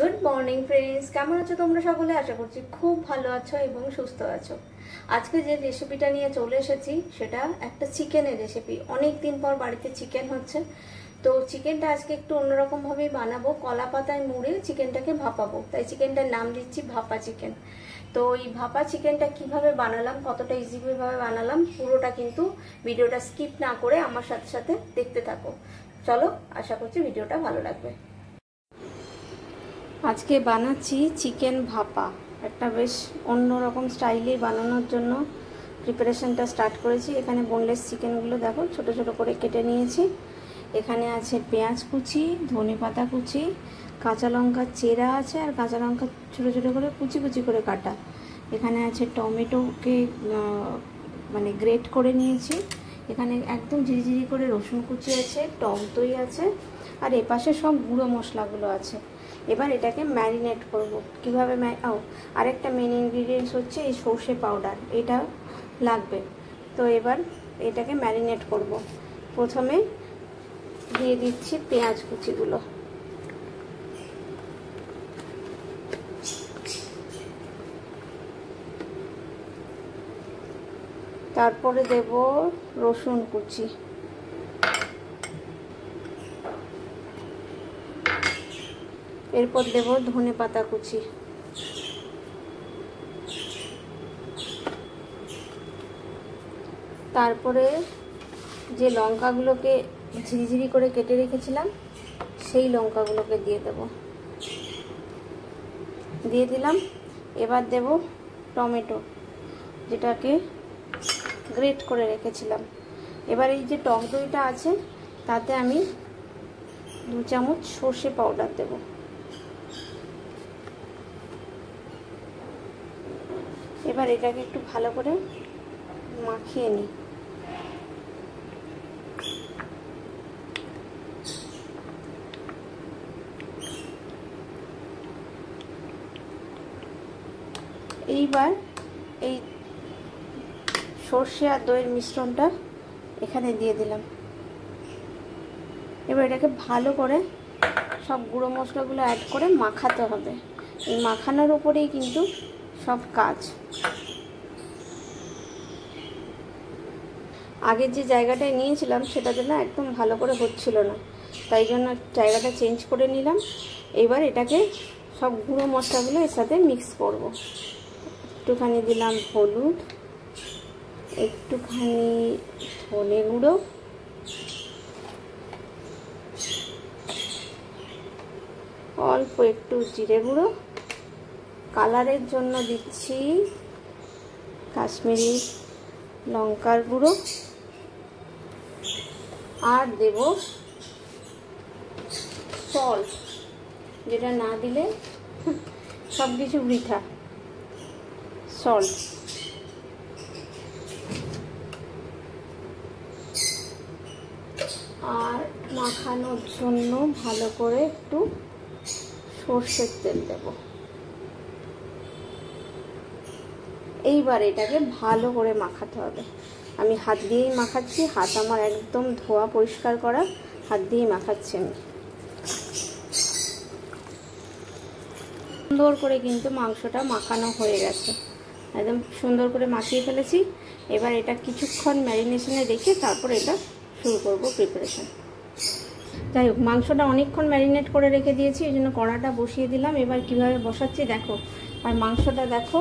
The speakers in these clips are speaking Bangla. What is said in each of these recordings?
গুড মর্নিং ফ্রেন্ডস, কেমন আছো তোমরা সকলে? আশা করছি খুব ভালো আছো এবং সুস্থ আছো। আজকে যে রেসিপিটা নিয়ে চলে এসেছি সেটা একটা চিকেনের রেসিপি। অনেক দিন পর বাড়িতে চিকেন হচ্ছে, তো চিকেনটা আজকে একটু অন্যরকম ভাবেই বানাবো। কলা পাতায় মুড়ে চিকেনটাকে ভাপাবো, তাই চিকেনটার নাম দিচ্ছি ভাপা চিকেন। তো এই ভাপা চিকেনটা কিভাবে বানালাম, কতটা ইজিভাবে বানালাম, পুরোটা কিন্তু ভিডিওটা স্কিপ না করে আমার সাথে সাথে দেখতে থাকো। চলো, আশা করছি ভিডিওটা ভালো লাগবে। আজকে বানাচ্ছি চিকেন ভাপা। একটা বেশ অন্যরকম স্টাইলে বানানোর জন্য প্রিপারেশনটা স্টার্ট করেছি। এখানে বোনলেস চিকেনগুলো দেখো ছোট ছোট করে কেটে নিয়েছি। এখানে আছে পেঁয়াজ কুচি, ধনেপাতা কুচি, কাঁচা লঙ্কা চেরা আছে, আর কাঁচা লঙ্কা ছোট ছোট করে কুচি কুচি করে কাটা। এখানে আছে টমেটোকে মানে গ্রেট করে নিয়েছি। এখানে একদম ঝিরিঝিরি করে রসুন কুচি আছে, টক দই আছে, আর এপাশে সব গুঁড়ো মশলাগুলো আছে। এবার এটাকে ম্যারিনেট করব। কীভাবে আরেকটা মেন ইনগ্রিডিয়েন্টস হচ্ছে এই সর্ষে পাউডার, এটা লাগবে। তো এবার এটাকে ম্যারিনেট করব। প্রথমে দিয়ে দিচ্ছি পেঁয়াজ কুচিগুলো, তারপরে দেব রসুন কুচি, এরপর দেব ধনেপাতা কুচি, তারপরে যে লঙ্কাগুলোকে ঝিরিঝিরি করে কেটে রেখেছিলাম সেই লঙ্কাগুলোকে দিয়ে দিলাম। এবার দেব টমেটো, যেটাকে গ্রেট করে রেখেছিলাম। এবার এই যে টক দইটা আছে তাতে আমি 2 চামচ সর্ষে পাউডার দেব। এবার এটাকে একটু ভালো করে মাখিয়ে নিই। এইবার এই সর্ষে আর দইয়ের মিশ্রণটা এখানে দিয়ে দিলাম। এবার এটাকে ভালো করে সব গুঁড়ো মশলাগুলো অ্যাড করে মাখাতে হবে। এই মাখানোর উপরেই কিন্তু সব কাজ। আগের যে জায়গাটায় নিয়েছিলাম সেটাতে না একদম ভালো করে হচ্ছিল না, তাই জন্য জায়গাটা চেঞ্জ করে নিলাম। এবার এটাকে সব গুঁড়ো মশলাগুলো এর সাথে মিক্স করব। একটুখানি দিলাম হলুদ, একটুখানি ধনে গুঁড়ো, অল্প একটু জিরে গুঁড়ো, কালারের জন্য দিচ্ছি কাশ্মীরি লঙ্কার গুঁড়ো, আর দেব সল্ট, যেটা না দিলে সব কিছু বৃথা। সল্ট আর মাখানোর জন্য ভালো করে একটু সর্ষের তেল দেব। এইবার এটাকে ভালো করে মাখাতে হবে। আমি হাত দিয়েই মাখাচ্ছি, হাত আমার একদম ধোয়া পরিষ্কার করা, হাত দিয়েই মাখাচ্ছি আমি। সুন্দর করে কিন্তু মাংসটা মাখানো হয়ে গেছে, একদম সুন্দর করে মাখিয়ে ফেলেছি। এবার এটা কিছুক্ষণ ম্যারিনেশনে রেখে তারপর এটা শুরু করব প্রিপারেশন। যাই হোক, মাংসটা অনেকক্ষণ ম্যারিনেট করে রেখে দিয়েছি, এই জন্য কড়াটা বসিয়ে দিলাম। এবার কিভাবে বসাচ্ছি দেখো, আর মাংসটা দেখো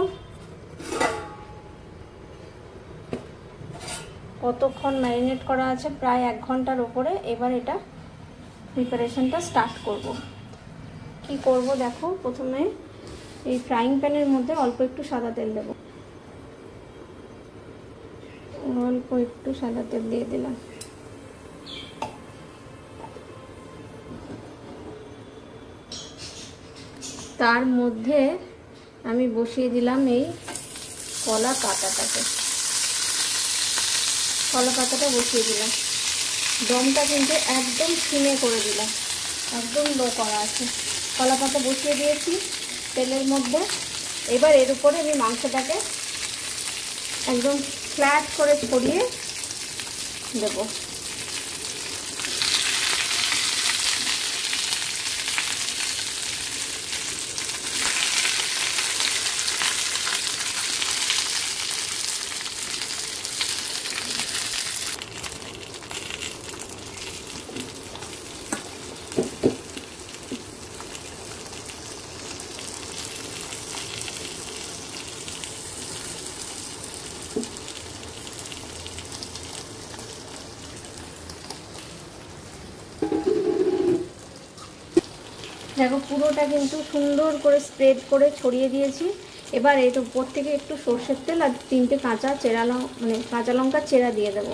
কতক্ষণ ম্যারিনেট করা আছে, প্রায় 1 ঘন্টার ওপরে। এবার এটা প্রিপারেশনটা স্টার্ট করব। কি করব দেখো, প্রথমে এই ফ্রাইং প্যানের মধ্যে অল্প একটু সাদা তেল দেব। অল্প একটু সাদা তেল দিয়ে দিলাম। তার মধ্যে আমি বসিয়ে দিলাম এই কলা পাতাটা বসিয়ে দিলাম। দমটা কিন্তু একদম সিমে করে দিলাম, একদম লো করা আছে। কলা পাতা বসিয়ে দিয়েছি তেলের মধ্যে। এবার এর উপরে আমি মাংসটাকে একদম ফ্ল্যাট করে ছড়িয়ে দেব। দেখো পুরোটা কিন্তু সুন্দর করে স্প্রেড করে ছড়িয়ে দিয়েছি। এবার এর উপর থেকে একটু সর্ষের তেল আর 3টে কাঁচা কাঁচা লঙ্কা চেরা দিয়ে দেবো।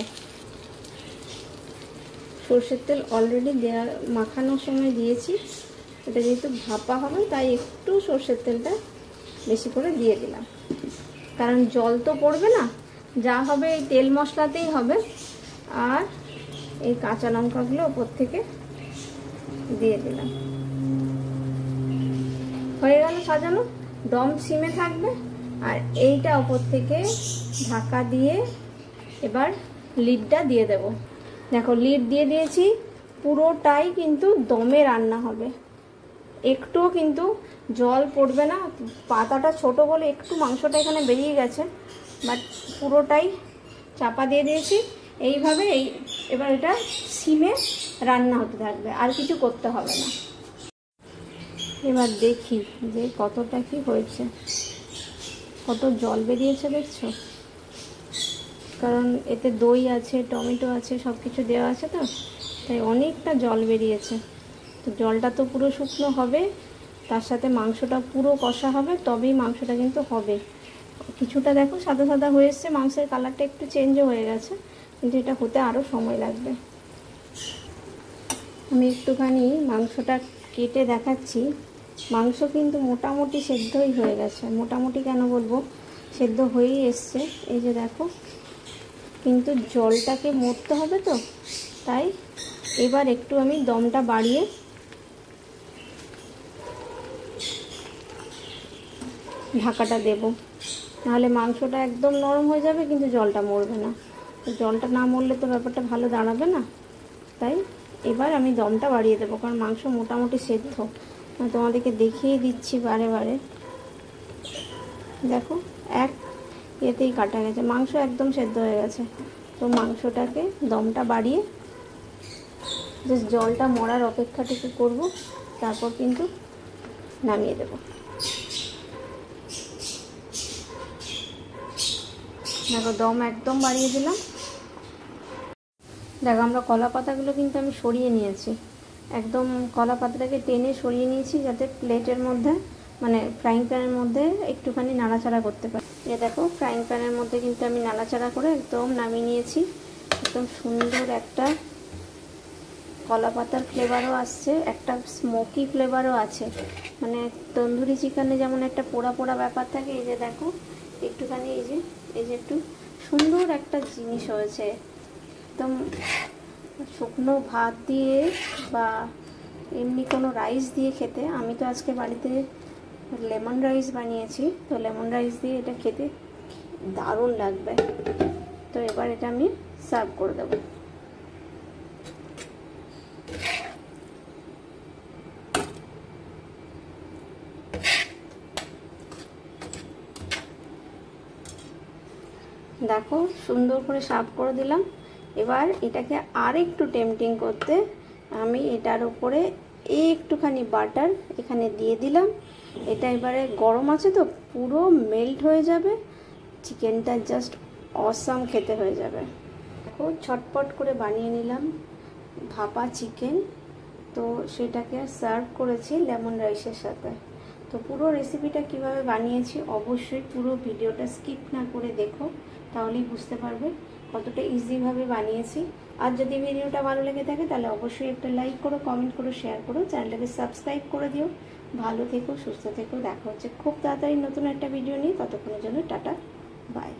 সর্ষের তেল অলরেডি মাখানোর সময় দিয়েছি, এটা যেহেতু ভাপা হবে তাই একটু সর্ষের তেলটা বেশি করে দিয়ে দিলাম, কারণ জল তো পড়বে না, যা হবে এই তেল মশলাতেই হবে। আর এই কাঁচা লঙ্কাগুলো ওপর থেকে দিয়ে দিলাম। হয়ে গেল সাজানো। দম সিমে থাকবে আর এইটা ওপর থেকে ঢাকা দিয়ে এবার লিডটা দিয়ে দেব। দেখো লিড দিয়ে দিয়েছি, পুরোটাই কিন্তু দমে রান্না হবে, একটুও কিন্তু জল পড়বে না। পাতাটা ছোট বলে একটু মাংসটা এখানে বেরিয়ে গেছে, বাট পুরোটাই চাপা দিয়ে দিয়েছি। এইভাবে এবার এটা সিমে রান্না হতে থাকবে, আর কিছু করতে হবে না। এবার দেখি যে কতটা কি হয়েছে, কত জল বেরিয়েছে দেখছো, কারণ এতে দই আছে, টমেটো আছে, সব কিছু দেওয়া আছে, তো তাই অনেকটা জল বেরিয়েছে। তো জলটা তো পুরো শুকনো হবে, তার সাথে মাংসটা পুরো কষা হবে, তবেই মাংসটা কিন্তু হবে। কিছুটা দেখো সাদা সাদা হয়ে এসছে, মাংসের কালারটা একটু চেঞ্জও হয়ে গেছে, কিন্তু এটা হতে আরও সময় লাগবে। আমি একটুখানি মাংসটা কেটে দেখাচ্ছি। মাংস কিন্তু মোটামুটি সেদ্ধই হয়ে গেছে, মোটামুটি কেন বলবো, সেদ্ধ হয়েই এসছে। এই যে দেখো, কিন্তু জলটাকে মরতে হবে, তো তাই এবার একটু আমি দমটা বাড়িয়ে ঢাকাটা দেব, নাহলে মাংসটা একদম নরম হয়ে যাবে কিন্তু জলটা মরবে না। জলটা না মরলে তো ব্যাপারটা ভালো দাঁড়াবে না, তাই এবার আমি দমটা বাড়িয়ে দেবো, কারণ মাংস মোটামুটি সেদ্ধ। তোমাদেরকে দেখিয়ে দিচ্ছি বারে বারে, দেখো এক এতেই কাটা গেছে, মাংস একদম সেদ্ধ হয়ে গেছে। তো মাংসটাকে দমটা বাড়িয়ে জাস্ট জলটা মরার অপেক্ষাটুকু করব, তারপর কিন্তু নামিয়ে দেব। দেখো দম একদম বাড়িয়ে দিলাম। দেখো আমরা কলা পাতাগুলো কিন্তু আমি সরিয়ে নিয়েছি, একদম কলা পাতাটাকে টেনে সরিয়ে নিয়েছি, যাতে প্লেটের মধ্যে ফ্রাইং প্যানের মধ্যে একটুখানি নাড়াচাড়া করতে পারি। এ দেখো ফ্রাইং প্যানের মধ্যে কিন্তু আমি নাড়াচাড়া করে একদম নামিয়ে নিয়েছি। একদম সুন্দর একটা কলা পাতার ফ্লেভারও আসছে, একটা স্মোকি ফ্লেভারও আছে, তন্দুরি চিকেনে যেমন একটা পোড়া পোড়া ব্যাপার থাকে। এই যে দেখো একটুখানি এই যে একটু সুন্দর একটা জিনিস হয়েছে। একদম শুকনো ভাত দিয়ে বা এমনি কোনো রাইস দিয়ে খেতে, আমি তো আজকে বাড়িতে লেমন রাইস বানিয়েছি, তো লেমন রাইস দিয়ে এটা খেতে দারুণ লাগবে। তো এবার এটা আমি সার্ভ করে দেবো। দেখো সুন্দর করে সার্ভ করে দিলাম। এবার এটাকে আর একটু টেম্পটিং করতে আমি এটার উপরে একটুখানি বাটার এখানে দিয়ে দিলাম। এটা এবারে গরম আছে তো পুরো মেল্ট হয়ে যাবে, চিকেনটা জাস্ট অসাম খেতে হয়ে যাবে। দেখো ছটপট করে বানিয়ে নিলাম ভাপা চিকেন, তো সেটাকে সার্ভ করেছি লেমন রাইসের সাথে। তো পুরো রেসিপিটা কিভাবে বানিয়েছি অবশ্যই পুরো ভিডিওটা স্কিপ না করে দেখো, তাহলেই বুঝতে পারবে কতটা ইজিভাবে বানিয়েছি। আর যদি ভিডিওটা ভালো লেগে থাকে তাহলে অবশ্যই একটা লাইক করো, কমেন্ট করো, শেয়ার করো, চ্যানেলটাকে সাবস্ক্রাইব করে দিও। ভালো থেকো, সুস্থ থেকো, দেখা হচ্ছে খুব তাড়াতাড়ি নতুন একটা ভিডিও নিয়ে। ততক্ষণের জন্য টাটা, বাই।